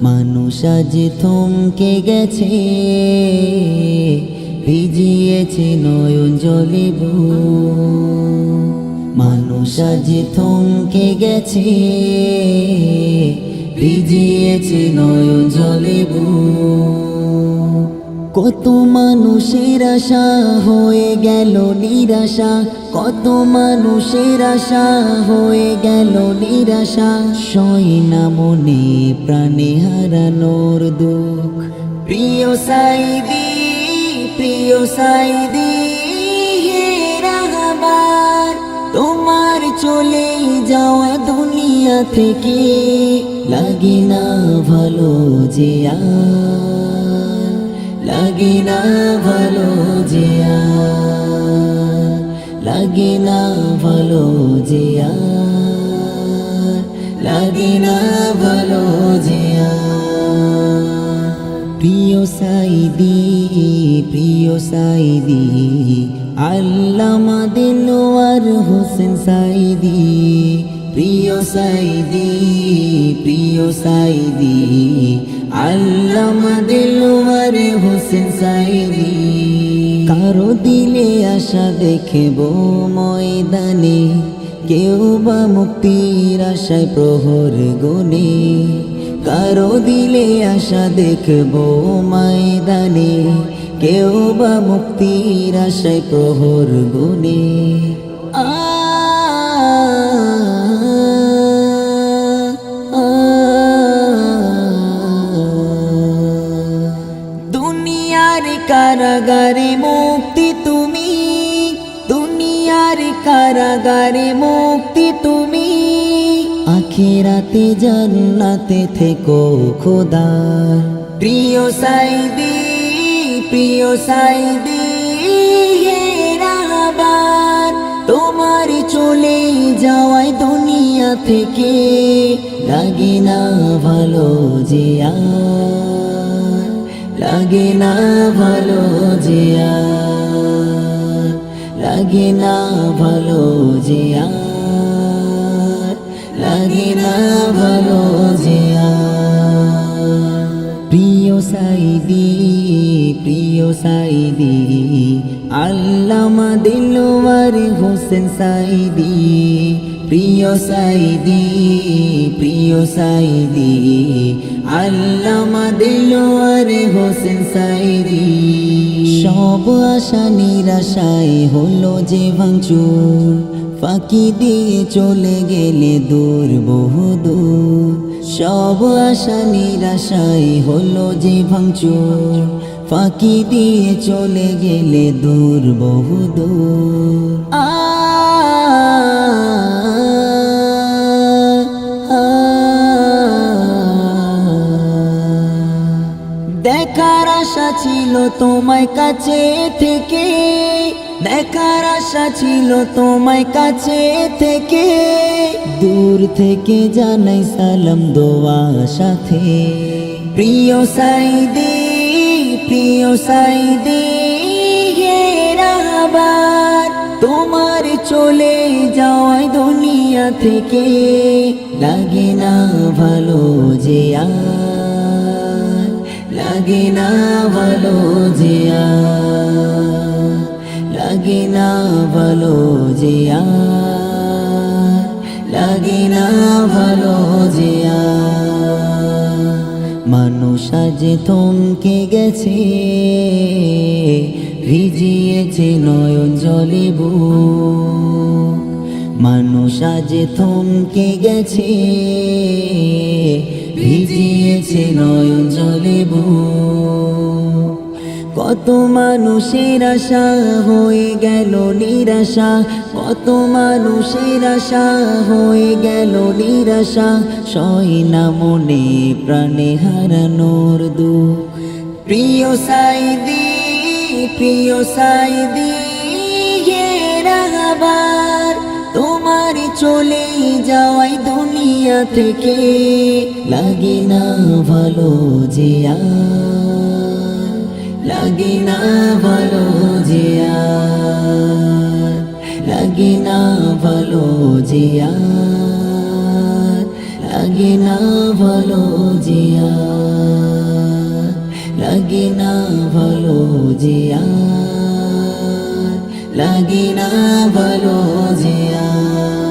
মানুষ আজ থমকে গেছে, ভিজিয়েছে নয়ন জলে বুক। মানুষ আজ থমকে গেছে, ভিজিয়েছে নয়ন জলে বুক। কত মানুষের আশা হয়ে গেল নিরাশা, কত মানুষের আশা হয়ে গেল নিরাশা। সয় না মনে প্রাণে হারানোর দুঃখ। প্রিয় সাইদি, প্রিয় সাইদি হে রাহবার, তোমার চলে যাওয়া দুনিয়া থেকে লাগে না ভালো যে আর, লাগে না ভালো যে আর, লাগে না ভালো যে আর, লাগে না ভালো যে আর। প্রিয় সাইদি, প্রিয় সাইদি আল্লামা দিলওয়ার হোসেন সাইদি। প্রিয় সাইদি, প্রিয় সাইদি আল্লামা দিলওয়ার হোসেন সাইদি। কারো দিলে আশা দেখব ময়দানে, কেউ বা মুক্তির আশায় প্রহর গুনে। কারো দিলে আশা দেখব ময়দানে, কেউ বা মুক্তির আশায় প্রহর গুনে। দুনিয়ার কারাগারে মুক্তি তুমি, দুনিয়ার কারাগারে মুক্তি তুমি। আখিরাতে জান্নাতে থেকো খোদার। প্রিয় সাইদি, প্রিয় সাইদি হে রাহবার, তোমার চলে যাওয়ায় দুনিয়া থেকে লাগে না ভালো যে আর, লাগে না ভালো যে আর, লাগে না ভালো যে আর, লাগে না ভালো যে আর। প্রিয় সাইদি, প্রিয় সাইদি আল্লামা দিলওয়ার হোসেন সাইদি। প্রিয় সাইদি, প্রিয় সাইদি আল্লামা দিলওয়ার হোসেন সাইদি। সব আশা নিরাশায় হলো যে ভাঙচুর, ফাঁকি দিয়ে চলে গেলে দূর বহুদূর। সব আশা নিরাশায় হলো যে ভাঙচুর, ফাঁকি দিয়ে চলে গেলে দূর বহুদূর। দেখার আশা ছিল তোমায় কাছে থেকে, দেখার আশা ছিল তোমায় কাছে থেকে। দূর থেকে জানাই সালাম দোয়া সাথে। প্রিয় সাইদি, প্রিয় সাইদি হে রাহবার, তোমার চলে যাওয়ায় দুনিয়া থেকে লাগে না ভালো যে আর, লাগে না ভালো যে আর, লাগে না ভালো যে আর, লাগে না ভালো যে আর। মানুষ আজ থমকে গেছে, ভিজিয়েছে নয়ন জলে বুক। মানুষ আজ থমকে গেছে, ভিজিয়েছে নয়ন জলে বুক। কত মানুষের আশা হয়ে গেল নিরাশা, কত মানুষের আশা হয়ে গেল নিরাশা। সয় না মনে প্রাণে হারানোর দুঃখ। প্রিয় সাইদি, প্রিয় সাইদি হে রাহবার, তোমার চলে যাওয়ায় দুনিয়া থেকে লাগে না ভালো যে আর, লাগে না ভালো জিয়ার লাগে না ভালো জিয়ার লাগে না ভালো জিয়ার লাগে না ভালো জিয়ার লাগে না ভালো জিয়ার